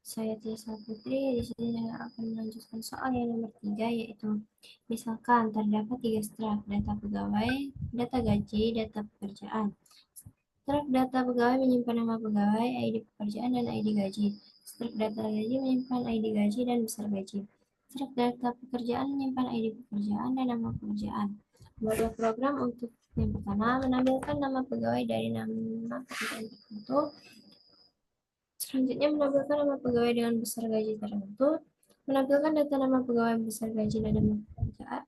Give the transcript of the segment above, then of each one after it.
Saya Tiasa Putri. Di sini saya akan melanjutkan soal yang nomor 3, yaitu misalkan terdapat 3 strak: data pegawai, data gaji, data pekerjaan. Strak data pegawai menyimpan nama pegawai, ID pekerjaan, dan ID gaji. Strak data gaji menyimpan ID gaji dan besar gaji. Strak data pekerjaan menyimpan ID pekerjaan dan nama pekerjaan. Model program untuk yang pertama, menampilkan nama pegawai dari nama pekerjaan tertentu. Selanjutnya, menampilkan nama pegawai dengan besar gaji tertentu. Menampilkan data nama pegawai, besar gaji, dan nama pekerjaan.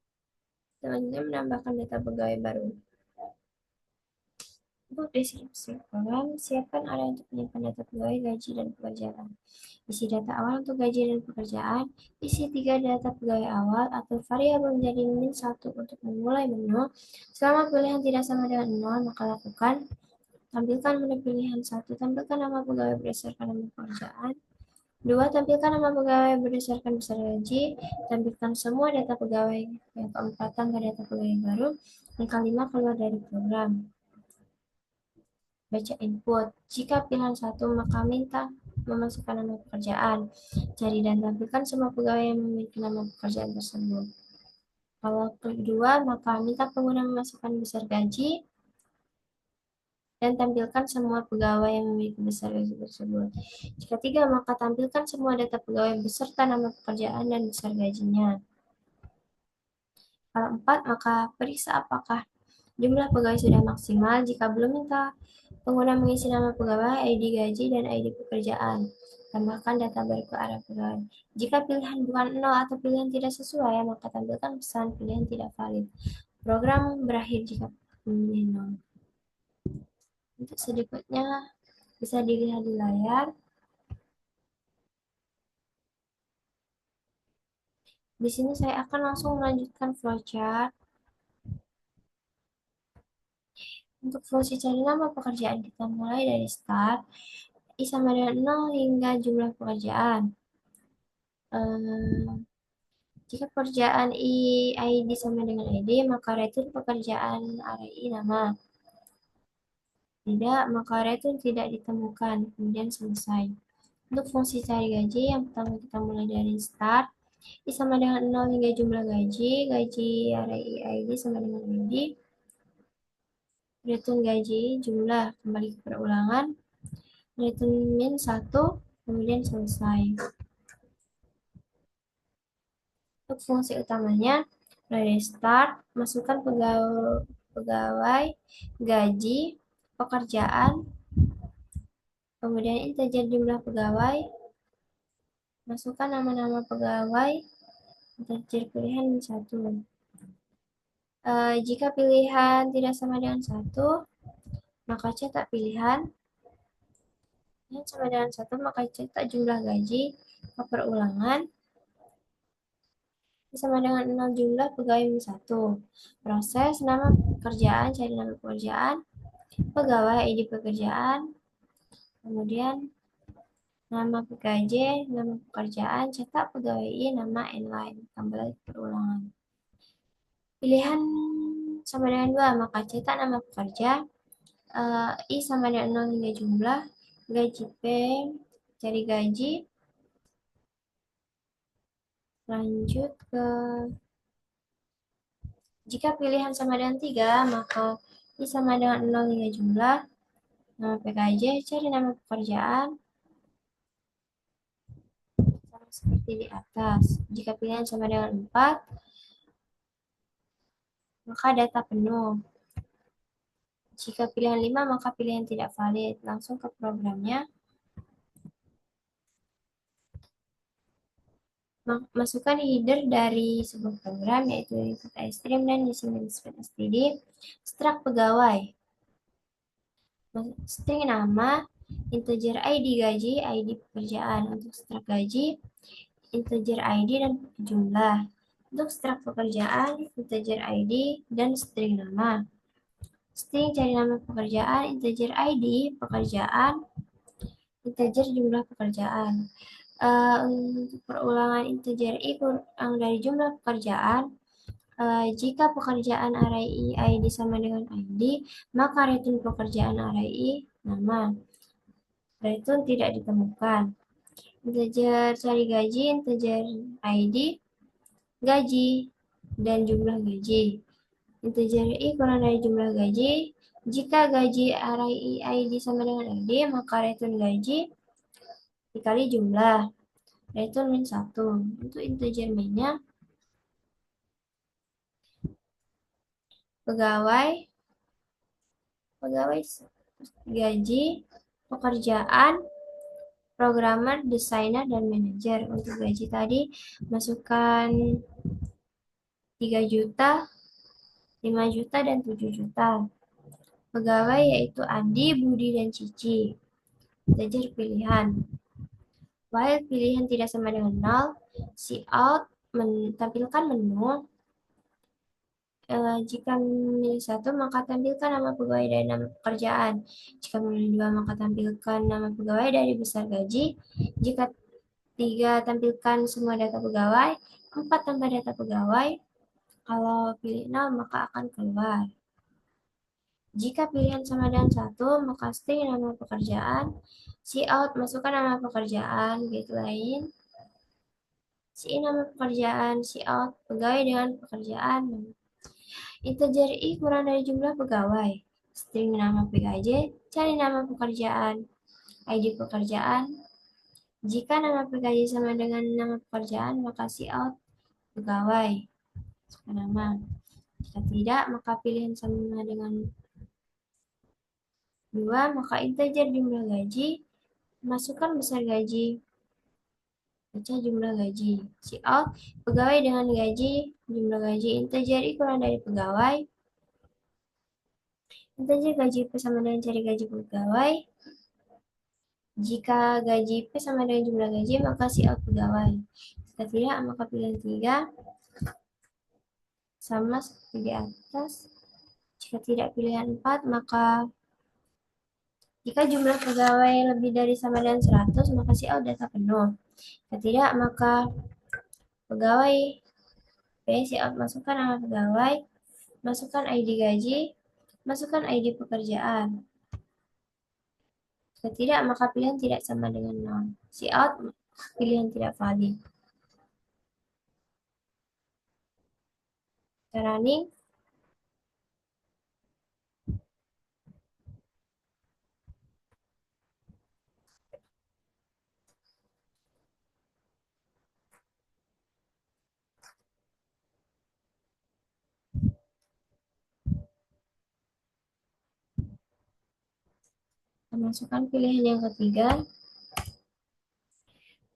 Selanjutnya, menambahkan data pegawai baru. Untuk deskripsi program, siapkan area untuk menyimpan data pegawai, gaji, dan pekerjaan. Isi data awal untuk gaji dan pekerjaan. Isi 3 data pegawai awal atau variabel menjadi -1 untuk memulai menu. Selama pilihan tidak sama dengan 0, maka lakukan. Tampilkan menu pilihan 1. Tampilkan nama pegawai berdasarkan nama pekerjaan. 2. Tampilkan nama pegawai berdasarkan besar gaji. Tampilkan semua data pegawai. Yang keempat, tambah data pegawai baru. Yang kelima, keluar dari program. Baca input. Jika pilihan 1, maka minta memasukkan nama pekerjaan. Cari dan tampilkan semua pegawai yang memiliki nama pekerjaan tersebut. Kalau klik 2, maka minta pengguna memasukkan besar gaji dan tampilkan semua pegawai yang memiliki besar gaji tersebut. Jika 3, maka tampilkan semua data pegawai beserta nama pekerjaan dan besar gajinya. Kalau 4, maka periksa apakah jumlah pegawai sudah maksimal. Jika belum, minta pengguna mengisi nama pegawai, ID gaji, dan ID pekerjaan. Tambahkan data baru ke area pegawai. Jika pilihan bukan 0 atau pilihan tidak sesuai, maka tampilkan pesan pilihan tidak valid. Program berakhir jika pemilih 0. Untuk sedikitnya bisa dilihat di layar. Di sini saya akan langsung melanjutkan flowchart. Untuk fungsi cari nama pekerjaan, kita mulai dari start. I sama dengan 0 hingga jumlah pekerjaan. Jika pekerjaan ID sama dengan ID, maka return pekerjaan area I nama. Tidak, maka return tidak ditemukan. Kemudian selesai. Untuk fungsi cari gaji, yang pertama kita mulai dari start. I sama dengan 0 hingga jumlah gaji. Gaji area ID sama dengan ID. Return gaji, jumlah, kembali ke perulangan. Return -1, kemudian selesai. Untuk fungsi utamanya, dari start, masukkan pegawai, gaji, pekerjaan, kemudian integer jumlah pegawai, masukkan nama-nama pegawai, integer pilihan 1. Jika pilihan tidak sama dengan 1, maka cetak pilihan. Yang sama dengan 1, maka cetak jumlah gaji ke perulangan. Sama dengan 0 jumlah pegawai -1. Proses nama pekerjaan, cari nama pekerjaan, pegawai ID pekerjaan, kemudian nama PKJ, nama pekerjaan, cetak pegawai I, nama inline, kembali perulangan. Pilihan sama dengan 2, maka cetak nama pekerja, I sama dengan 0 hingga jumlah, gaji P, cari gaji, lanjut ke jika pilihan sama dengan 3, maka I sama dengan 0 hingga jumlah, nama PKJ, cari nama pekerjaan, sama seperti di atas. Jika pilihan sama dengan 4, maka data penuh. Jika pilihan 5, maka pilihan tidak valid. Langsung ke programnya. Masukkan header dari sebuah program, yaitu input iStream dan using std. Strak pegawai. String nama, integer ID gaji, ID pekerjaan. Untuk strak gaji, integer ID dan jumlah. Untuk strak pekerjaan, integer ID dan string nama. String cari nama pekerjaan, integer ID pekerjaan, integer jumlah pekerjaan. Untuk perulangan integer I kurang dari jumlah pekerjaan. Jika pekerjaan array I ID sama dengan ID, maka return pekerjaan array I nama. itu tidak ditemukan. Integer cari gaji, integer ID, gaji, dan jumlah gaji. Integer I kurang dari jumlah gaji. Jika gaji array ID sama dengan ID, maka return gaji dikali jumlah. Return min 1. Untuk integer min-nya, pegawai, pegawai gaji, pekerjaan, programmer, desainer, dan manajer. Untuk gaji tadi, masukkan 3 juta, 5 juta, dan 7 juta. Pegawai yaitu Andi, Budi, dan Cici. Integer pilihan. While pilihan tidak sama dengan 0, cout tampilkan menu. Jika memilih 1, maka tampilkan nama pegawai dan nama pekerjaan. Jika memilih 2, maka tampilkan nama pegawai dari besar gaji. Jika 3, tampilkan semua data pegawai. 4, tambah data pegawai. Kalau pilih 0, maka akan keluar. Jika pilihan sama dengan 1, maka string nama pekerjaan. Cout masukkan nama pekerjaan, gitu lain. In nama pekerjaan, cout pegawai dengan pekerjaan. Integer I kurang dari jumlah pegawai. String nama PKJ, cari nama pekerjaan, ID pekerjaan. Jika nama PKJ sama dengan nama pekerjaan, maka cout pegawai. Nama. Jika tidak, maka pilihan sama dengan 2, maka integer jumlah gaji, masukkan besar gaji, baca jumlah gaji. Cout pegawai dengan gaji, jumlah gaji. Integer I kurang dari pegawai. Integer gaji P sama dengan cari gaji pegawai. Jika gaji P sama dengan jumlah gaji, maka cout pegawai. Jika tidak, maka pilihan 3 sama seperti di atas. Jika tidak, pilihan 4, maka jika jumlah pegawai lebih dari sama dengan 100, maka cout data penuh. Jika tidak, maka pegawai P, cout masukkan nama pegawai, masukkan ID gaji, masukkan ID pekerjaan. Jika tidak, maka pilihan tidak sama dengan 0. Cout pilihan tidak valid. Kita running. Masukkan pilihan yang ketiga,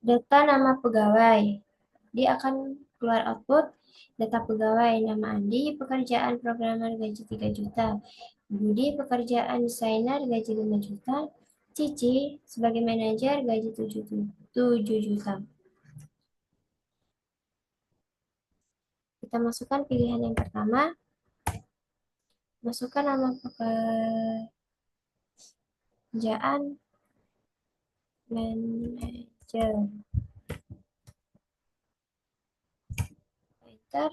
data nama pegawai. Dia akan keluar output data pegawai, nama Andi, pekerjaan programmer gaji 3 juta, Budi, pekerjaan desainer gaji 5 juta, Cici sebagai manajer gaji 7 juta. Kita masukkan pilihan yang pertama, masukkan nama pekerjaan manajer. Enter.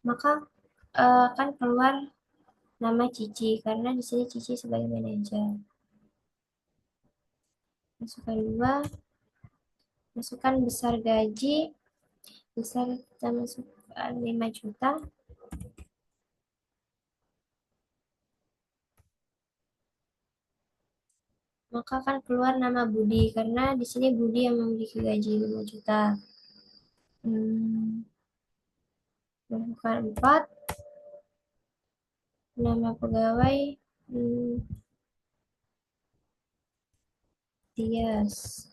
Maka akan keluar nama Cici karena di sini Cici sebagai manajer. Masukkan 2, masukkan besar gaji, besar kita masukkan 5 juta. Maka akan keluar nama Budi karena di sini Budi yang memiliki gaji 5 juta. Masukkan 4, nama pegawai Tias,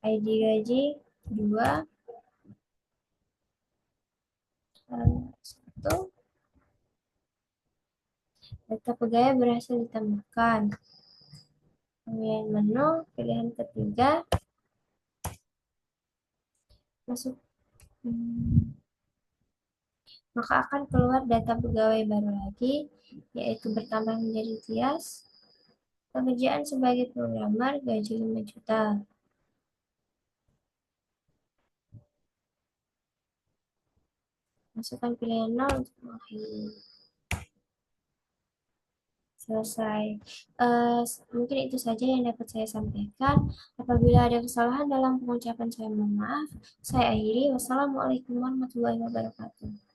ID gaji 2, 1. Data pegawai berhasil ditambahkan. Pemilihan menu, pilihan ketiga, masuk, maka akan keluar data pegawai baru lagi, yaitu bertambah menjadi Tias, pekerjaan sebagai programmer gaji 5 juta. Masukkan pilihan 0 untuk mengakhiri. selesai. Mungkin itu saja yang dapat saya sampaikan. Apabila ada kesalahan dalam pengucapan, saya mohon maaf. Saya akhiri. Wassalamualaikum warahmatullahi wabarakatuh.